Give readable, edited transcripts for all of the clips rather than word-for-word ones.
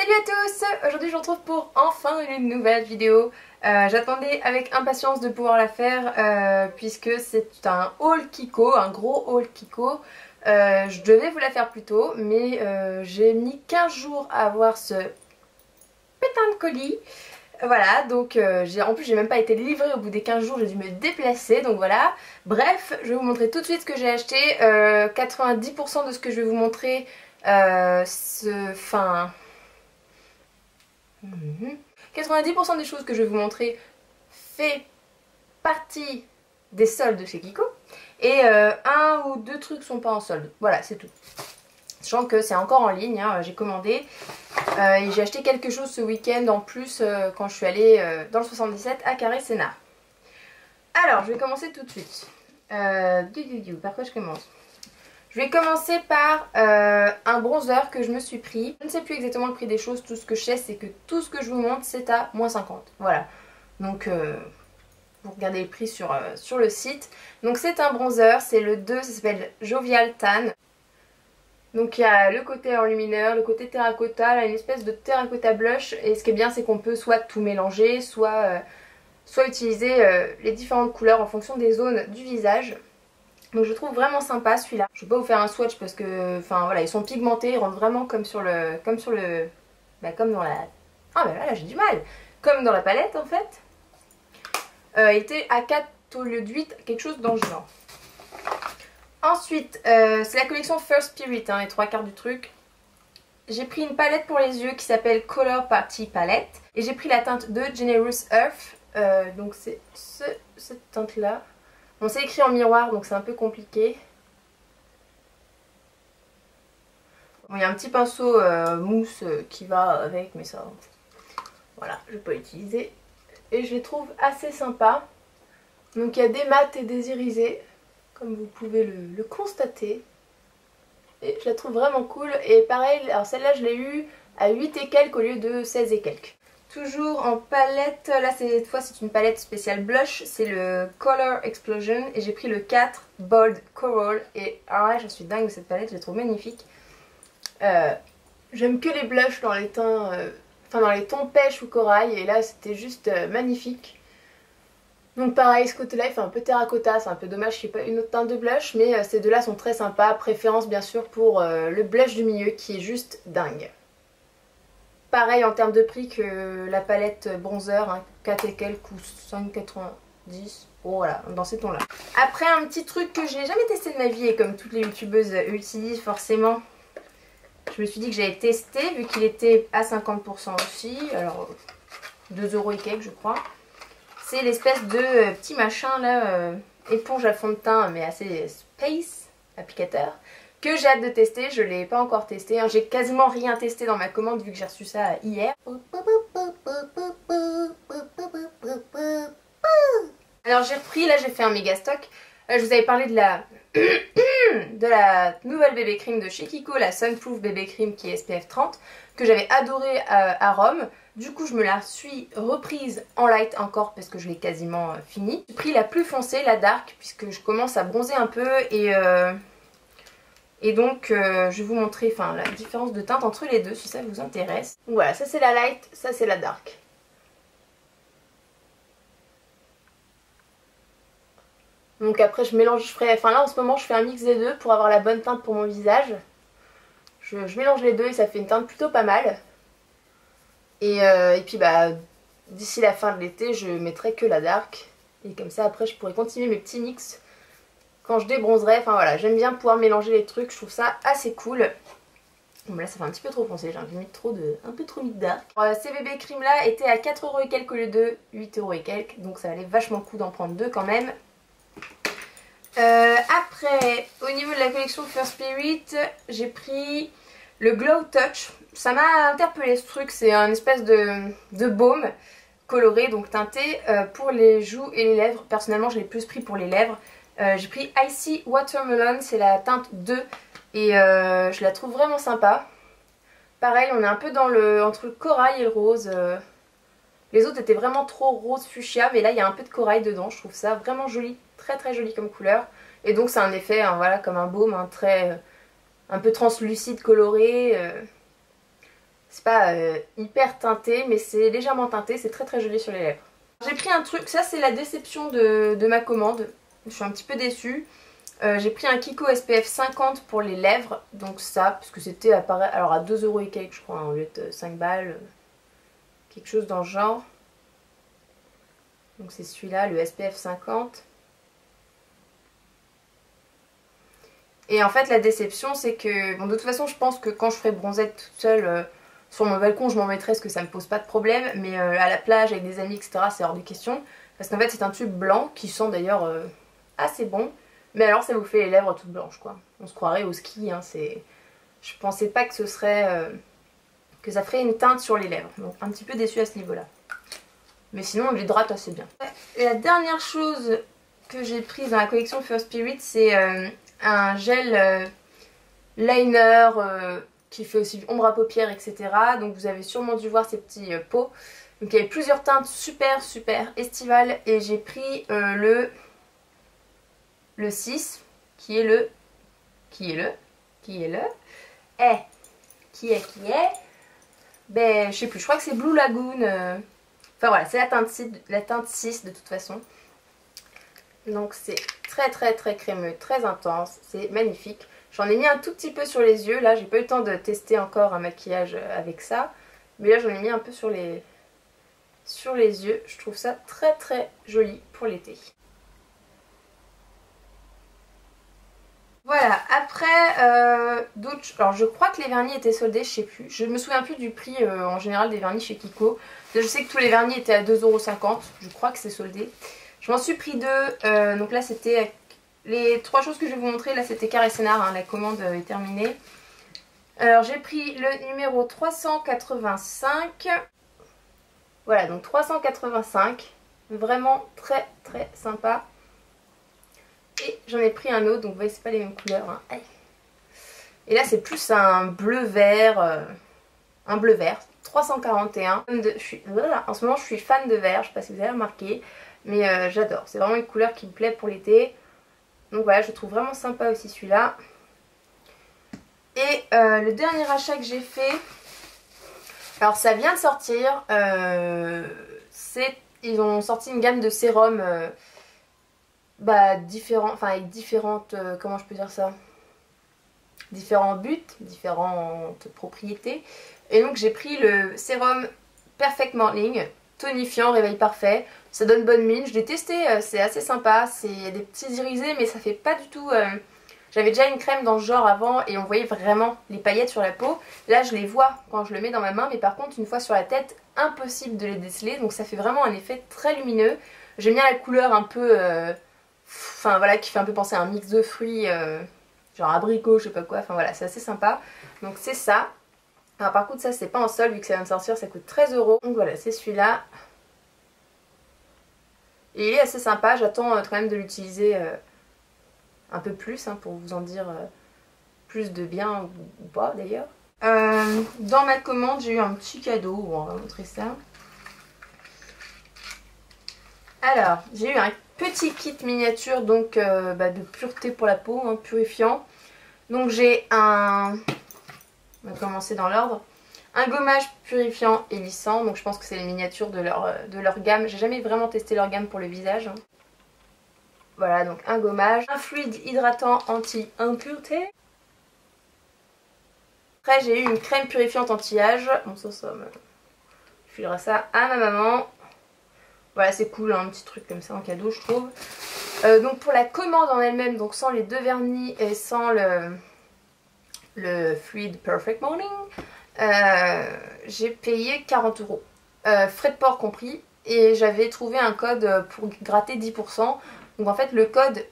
Salut à tous! Aujourd'hui je vous retrouve pour enfin une nouvelle vidéo. J'attendais avec impatience de pouvoir la faire puisque c'est un haul Kiko, un gros haul Kiko. Je devais vous la faire plus tôt mais j'ai mis 15 jours à avoir ce putain de colis. Voilà, donc en plus j'ai même pas été livrée au bout des 15 jours, j'ai dû me déplacer, donc voilà. Bref, je vais vous montrer tout de suite ce que j'ai acheté. 90% de ce que je vais vous montrer, 90% des choses que je vais vous montrer fait partie des soldes chez Kiko. Et un ou deux trucs sont pas en solde, voilà, c'est tout. Sachant que c'est encore en ligne, hein, j'ai commandé et j'ai acheté quelque chose ce week-end en plus quand je suis allée dans le 77 à Carré-Sénart. Alors, je vais commencer tout de suite. Par quoi je commence? Je vais commencer par un bronzer que je me suis pris. Je ne sais plus exactement le prix des choses, tout ce que je sais c'est que tout ce que je vous montre c'est à moins 50. Voilà, donc vous regardez le prix sur le site. Donc c'est un bronzer, c'est le 2, ça s'appelle Jovial Tan. Donc il y a le côté enlumineur, le côté terracotta, là une espèce de terracotta blush. Et ce qui est bien c'est qu'on peut soit tout mélanger, soit utiliser les différentes couleurs en fonction des zones du visage. Donc je trouve vraiment sympa celui-là. Je vais pas vous faire un swatch parce que, enfin voilà, ils sont pigmentés, ils rentrent vraiment comme dans la... Ah ben là j'ai du mal. Comme dans la palette en fait. Il était à 4 au lieu de 8, quelque chose dans le genre. Ensuite, c'est la collection First Spirit, hein, les 3/4 du truc. J'ai pris une palette pour les yeux qui s'appelle Color Party Palette. Et j'ai pris la teinte de Generous Earth. Donc c'est cette teinte là. Bon, c'est écrit en miroir donc c'est un peu compliqué. Bon, il y a un petit pinceau mousse qui va avec, mais ça, voilà, je vais pas l'utiliser. Et je les trouve assez sympas. Donc il y a des mats et des irisés, comme vous pouvez le constater. Et je la trouve vraiment cool. Et pareil, alors celle-là je l'ai eue à 8 et quelques au lieu de 16 et quelques. Toujours en palette, là cette fois c'est une palette spéciale blush, c'est le Color Explosion et j'ai pris le 4 Bold Coral. Et alors là j'en suis dingue de cette palette, je la trouve magnifique. J'aime que les blushs dans les teints, dans les tons pêche ou corail, et là c'était juste magnifique. Donc pareil, ce côté là il fait un peu terracotta, c'est un peu dommage qu'il n'y ait pas une autre teinte de blush, mais ces deux là sont très sympas, préférence bien sûr pour le blush du milieu qui est juste dingue. Pareil en termes de prix que la palette bronzer, hein, 4 et quelques ou 5,90. Oh voilà, dans ces tons là. Après un petit truc que j'ai jamais testé de ma vie et comme toutes les youtubeuses utilisent forcément, je me suis dit que j'allais tester vu qu'il était à 50% aussi, alors 2 € et quelques je crois. C'est l'espèce de petit machin là, éponge à fond de teint mais assez space, applicateur, que j'ai hâte de tester. Je ne l'ai pas encore testé, hein. J'ai quasiment rien testé dans ma commande vu que j'ai reçu ça hier. Alors j'ai repris, là j'ai fait un méga stock. Je vous avais parlé de la de la nouvelle bébé cream de chez Kiko, la Sunproof bébé cream qui est SPF 30, que j'avais adoré à Rome. Du coup je me la suis reprise en light encore parce que je l'ai quasiment fini. J'ai pris la plus foncée, la dark, puisque je commence à bronzer un peu et donc je vais vous montrer la différence de teinte entre les deux si ça vous intéresse. Donc voilà, ça c'est la light, ça c'est la dark. Donc après je mélange, là en ce moment je fais un mix des deux pour avoir la bonne teinte pour mon visage. Je mélange les deux et ça fait une teinte plutôt pas mal. Et puis d'ici la fin de l'été je mettrai que la dark. Et comme ça après je pourrai continuer mes petits mix quand je débronzerai. Enfin voilà, j'aime bien pouvoir mélanger les trucs, je trouve ça assez cool. Bon là ça fait un petit peu trop foncé, j'ai un peu trop mis de dark. Ces bébés cream là étaient à 4 € et quelques au lieu de 8 € et quelques. Donc ça valait vachement le coup d'en prendre deux quand même. Après, au niveau de la collection First Spirit, j'ai pris le Glow Touch. Ça m'a interpellé ce truc, c'est un espèce de baume coloré, donc teinté pour les joues et les lèvres. Personnellement je l'ai plus pris pour les lèvres. J'ai pris Icy Watermelon, c'est la teinte 2 et je la trouve vraiment sympa. Pareil, on est un peu entre le corail et le rose. Les autres étaient vraiment trop rose fuchsia, mais là il y a un peu de corail dedans, je trouve ça vraiment joli, très très joli comme couleur. Et donc c'est un effet, hein, voilà, comme un baume, un peu translucide, coloré. C'est pas hyper teinté, mais c'est légèrement teinté, c'est très très joli sur les lèvres. J'ai pris un truc, ça c'est la déception de ma commande, je suis un petit peu déçue. J'ai pris un Kiko SPF 50 pour les lèvres, donc ça, parce que c'était alors à 2€ et quelques je crois, hein, au lieu de 5 balles, quelque chose dans le genre. Donc c'est celui-là, le SPF 50. Et en fait la déception c'est que, bon de toute façon je pense que quand je ferai bronzette toute seule sur mon balcon je m'en mettrai parce que ça me pose pas de problème. Mais à la plage avec des amis etc c'est hors de question. Parce qu'en fait c'est un tube blanc qui sent d'ailleurs assez bon. Mais alors ça vous fait les lèvres toutes blanches quoi. On se croirait au ski, hein, je pensais pas que ce serait... que ça ferait une teinte sur les lèvres. Donc un petit peu déçue à ce niveau là. Mais sinon on l'hydrate assez bien. Et la dernière chose que j'ai prise dans la collection First Spirit c'est... un gel liner qui fait aussi ombre à paupières etc. Donc vous avez sûrement dû voir ces petits pots. Donc il y avait plusieurs teintes super estivales et j'ai pris le 6 qui est ben je sais plus, je crois que c'est Blue Lagoon. Enfin voilà, c'est la teinte 6 de toute façon. Donc c'est très crémeux, très intense, c'est magnifique. J'en ai mis un tout petit peu sur les yeux, là j'ai pas eu le temps de tester encore un maquillage avec ça. Mais là j'en ai mis un peu sur les yeux, je trouve ça très joli pour l'été. Voilà, après d'autres... Alors je crois que les vernis étaient soldés, je sais plus. Je me souviens plus du prix en général des vernis chez Kiko. Je sais que tous les vernis étaient à 2,50 €, je crois que c'est soldé. Je m'en suis pris deux, donc là c'était les 3 choses que je vais vous montrer, là c'était carré scénar, hein, la commande est terminée. Alors j'ai pris le numéro 385, voilà donc 385, vraiment très sympa. Et j'en ai pris un autre, donc vous voyez c'est pas les mêmes couleurs, hein. Et là c'est plus un bleu vert, 341. En ce moment je suis fan de vert, je sais pas si vous avez remarqué. Mais j'adore, c'est vraiment une couleur qui me plaît pour l'été. Donc voilà, je trouve vraiment sympa aussi celui-là. Et le dernier achat que j'ai fait, alors ça vient de sortir, ils ont sorti une gamme de sérums différents, enfin avec différentes, comment je peux dire ça, différents buts, différentes propriétés. Et donc j'ai pris le sérum Perfect Morning, tonifiant, réveil parfait, ça donne bonne mine, je l'ai testé, c'est assez sympa, il y a des petits irisés mais ça fait pas du tout... J'avais déjà une crème dans ce genre avant et on voyait vraiment les paillettes sur la peau. Là je les vois quand je le mets dans ma main, mais par contre une fois sur la tête, impossible de les déceler, donc ça fait vraiment un effet très lumineux. J'aime bien la couleur un peu... Enfin voilà, qui fait un peu penser à un mix de fruits, genre abricot, je sais pas quoi, enfin voilà, c'est assez sympa. Donc c'est ça. Alors par contre ça c'est pas en solde vu que ça vient de sortir, ça coûte 13 €. Donc voilà, c'est celui-là. Et il est assez sympa, j'attends quand même de l'utiliser un peu plus hein, pour vous en dire plus de bien ou pas d'ailleurs. Dans ma commande j'ai eu un petit cadeau, bon, on va montrer ça. Alors j'ai eu un petit kit miniature donc de pureté pour la peau, hein, purifiant. Donc j'ai un... On va commencer dans l'ordre. Un gommage purifiant et lissant, donc je pense que c'est les miniatures de leur gamme. J'ai jamais vraiment testé leur gamme pour le visage. Voilà, donc un gommage. Un fluide hydratant anti-impureté. Après j'ai eu une crème purifiante anti-âge. Bon ça je filerai ça à ma maman. Voilà, c'est cool, hein, un petit truc comme ça en cadeau je trouve. Donc pour la commande en elle-même, donc sans les deux vernis et sans le fluide Perfect Morning, j'ai payé 40 €, frais de port compris, et j'avais trouvé un code pour gratter 10%. Donc en fait le code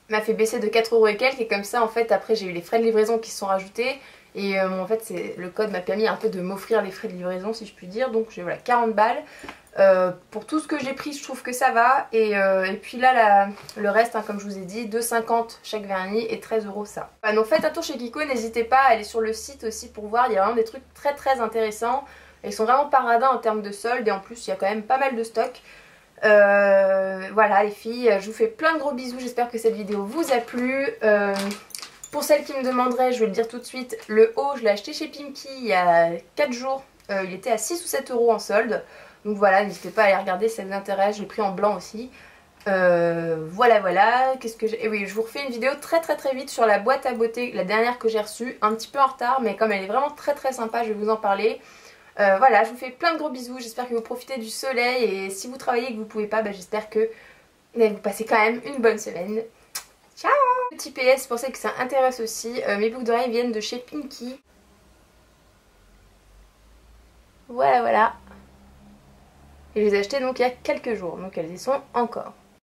m'a fait baisser de 4 € et quelques, et comme ça en fait après j'ai eu les frais de livraison qui se sont rajoutés, et en fait le code m'a permis un peu de m'offrir les frais de livraison si je puis dire. Donc j'ai voilà 40 balles. Pour tout ce que j'ai pris je trouve que ça va, et puis là le reste hein, comme je vous ai dit, 2,50 chaque vernis et 13 € ça. Donc faites un tour chez Kiko, n'hésitez pas à aller sur le site aussi pour voir, il y a vraiment des trucs très intéressants. Ils sont vraiment paradins en termes de soldes, et en plus il y a quand même pas mal de stock. Voilà les filles, je vous fais plein de gros bisous, j'espère que cette vidéo vous a plu. Pour celles qui me demanderaient, je vais le dire tout de suite, le haut je l'ai acheté chez Pimki il y a 4 jours. Il était à 6 ou 7 euros en solde. Donc voilà, n'hésitez pas à aller regarder si ça vous intéresse. Je l'ai pris en blanc aussi. Voilà, qu'est-ce que j'ai... Et oui, je vous refais une vidéo très vite sur la boîte à beauté, la dernière que j'ai reçue. Un petit peu en retard, mais comme elle est vraiment très sympa, je vais vous en parler. Voilà, je vous fais plein de gros bisous. J'espère que vous profitez du soleil. Et si vous travaillez et que vous pouvez pas, j'espère que vous passez quand même une bonne semaine. Ciao! Petit PS, pour celles que ça intéresse aussi, mes boucles d'oreilles viennent de chez Pimki. Voilà. Et je les ai achetées donc il y a quelques jours, donc elles y sont encore.